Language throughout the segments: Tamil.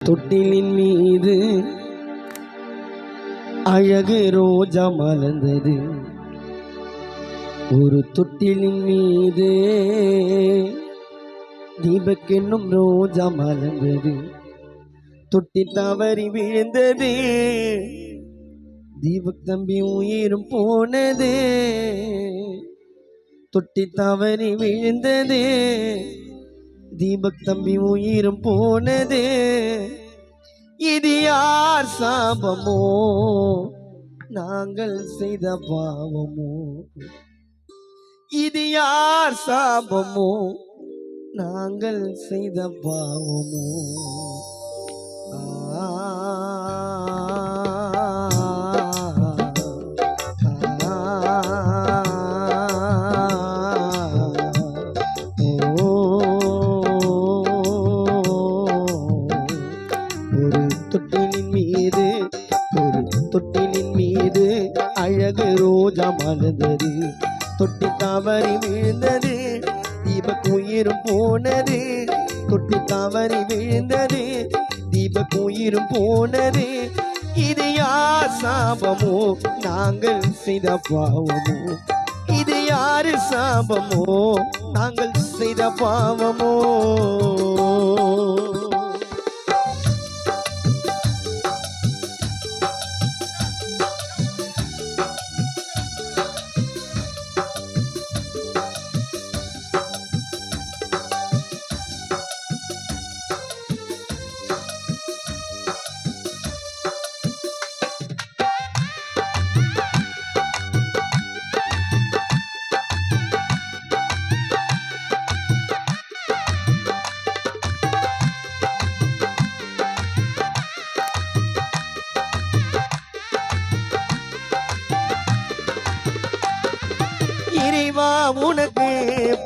தொட்டிலின் மீது அழகு ரோஜா மலர்ந்தது. ஒரு தொட்டிலின் மீது தீபக்கென்னும் ரோஜா மலர்ந்தது. தொட்டி தவறி விழுந்தது, தீபக் தம்பி உயிரும் போனது. தொட்டி தவறி விழுந்தது, தீபக் தம்பி உயிரும் போனது. இது யார் சாபமோ, நாங்கள் செய்த பாவமோ? இது யார் சாபமோ, நாங்கள் செய்த பாவமோ? தொட்டிலின் மீது அழகு ரோஜா மலர்ந்தது. தொட்டி தவறி விழுந்தது, தீபக் உயிரும் போனது. தொட்டி தவறி விழுந்தது, தீபக் உயிரும் போனது. இது யார் சாபமோ, நாங்கள் செய்த பாவமோ? இது யாரு சாபமோ, நாங்கள் செய்த பாவமோ? இறைவா, உனக்கு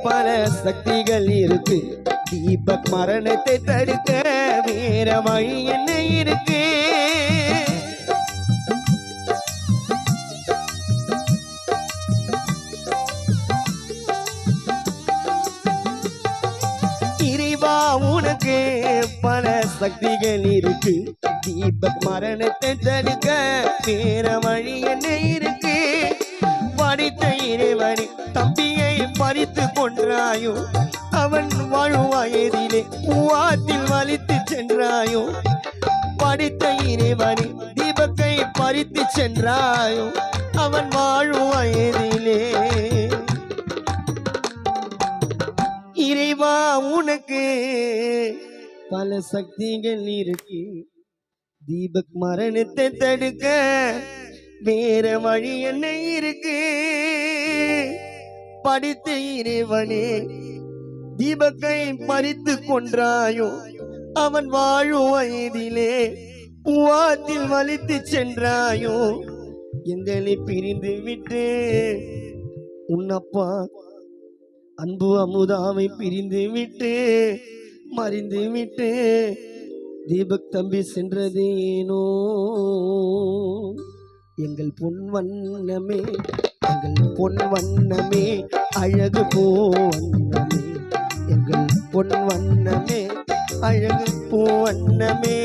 பல சக்திகள் இருக்கு. தீபக் மரணத்தை தடுக்க வேற வழி என்ன இருக்கு? இறைவா, உனக்கு பல சக்திகள் இருக்கு. தீபக் மரணத்தை தடுக்க வேற வழி என்ன இருக்கு? படித்த இறைவனை தம்பியை பறித்து கொன்றாயோ, அவன் வாழும் வயதிலே பூவாத்தில் வலித்து சென்றாயோ. படித்த இறைவனை தீபக்கை பறித்து சென்றாயோ, அவன் வாழும் வயதிலே. இறைவா, உனக்கு பல சக்திகள் இருக்கு. தீபக் மரணத்தை தடுக்க வேற வழி என்ன இருக்கு? படித்த இறைவனே தீபக்கை பறித்து கொன்றாயோ, அவன் வாழும் வயதிலே பூவாத்தில் வலித்து சென்றாயோ. எங்களை பிரிந்து விட்டு உன்னப்பா அன்பு அமுதாவை பிரிந்து விட்டு மறிந்து விட்டு தீபக் தம்பி சென்றது ஏனோ? எங்கள் பொன் வண்ணமே, எங்கள் பொன் வண்ணமே, அழகு போ வண்ணமே. எங்கள் பொன் வண்ணமே, அழகு போ வண்ணமே.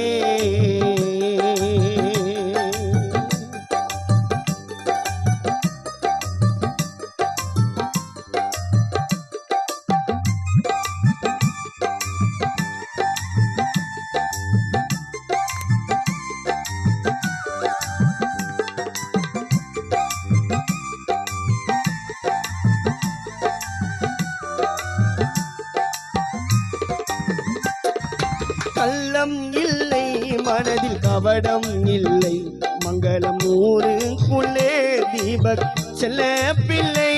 கள்ளம் இல்லை, மனதில் கவடம் இல்லை. மங்களம் ஊருக்குள்ளே தீபக் செல்ல பிள்ளை.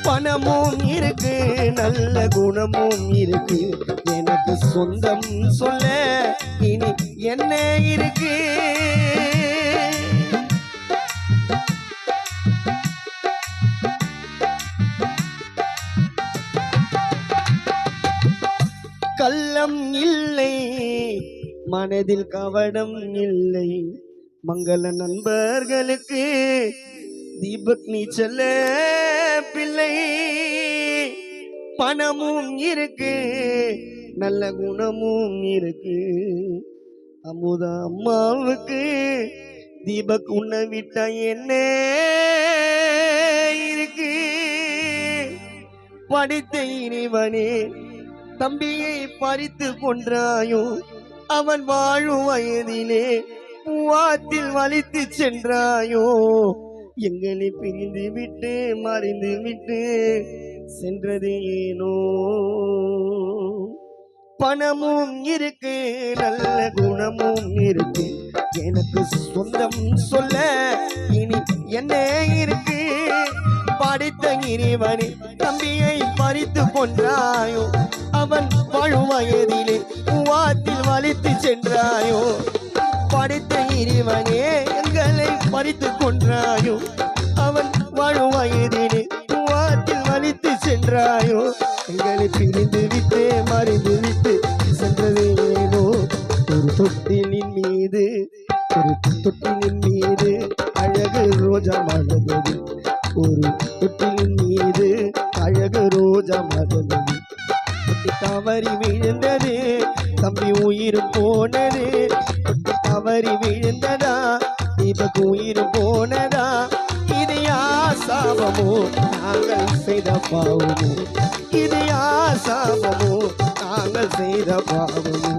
பணமும் இருக்கு, நல்ல குணமும் இருக்கு. எனக்கு சொந்தம் சொல்ல இனி என்ன இருக்கு? கள்ளம் இல்லை, மனதில் கவடம் இல்லை. மங்கள நண்பர்களுக்கு தீபக் நீ செல்ல பிள்ளை, பணமும் இருக்கு நல்ல குணமும் இருக்கு. அமுதா அம்மாவுக்கு தீபக் உன்னை விட்டா என்ன இருக்கு? படித்த இறைவனே தம்பியை பறித்து கொன்றாயோ, அவன் வாழும் வயதிலே பூவாத்தில் வலித்து சென்றாயோ. எங்களை பிரிந்து விட்டு மறைந்து விட்டு சென்றது ஏனோ? பணமும் இருக்கு நல்ல குணமும் இருக்கு, எனக்கு சொந்தம் சொல்ல இனி என்ன இருக்கு? படித்த இறைவனே தம்பியை பறித்து கொன்றாயோ, அவன் வாழும் வயதிலே பூவாத்தில் வலித்து சென்றாயோ. படித்த இறைவனே எங்களை பறித்து கொன்றாயோ, அவன் வாழும் வயதிலே பூவாத்தில் வலித்து சென்றாயோ. எங்களை பிரிந்து விட்டு மறைந்து விட்டு சென்றது ஏனோ? ஒரு தொட்டிலின் மீது அழகு ரோஜா மலர்ந்தது, ஒரு தொட்டிலின் மீது அழகு ரோஜா மலர்ந்தது. தொட்டி தவறி விழுந்தது, தம்பி உயிர் போனது. தொட்டி தவறி விழுந்ததா, தீபக் உயிர் போனதா? இது யார் சாபமோ நாங்கள் செய்த பாவமோ? இது யார் சாபமோ நாங்கள் செய்த பாவமோ?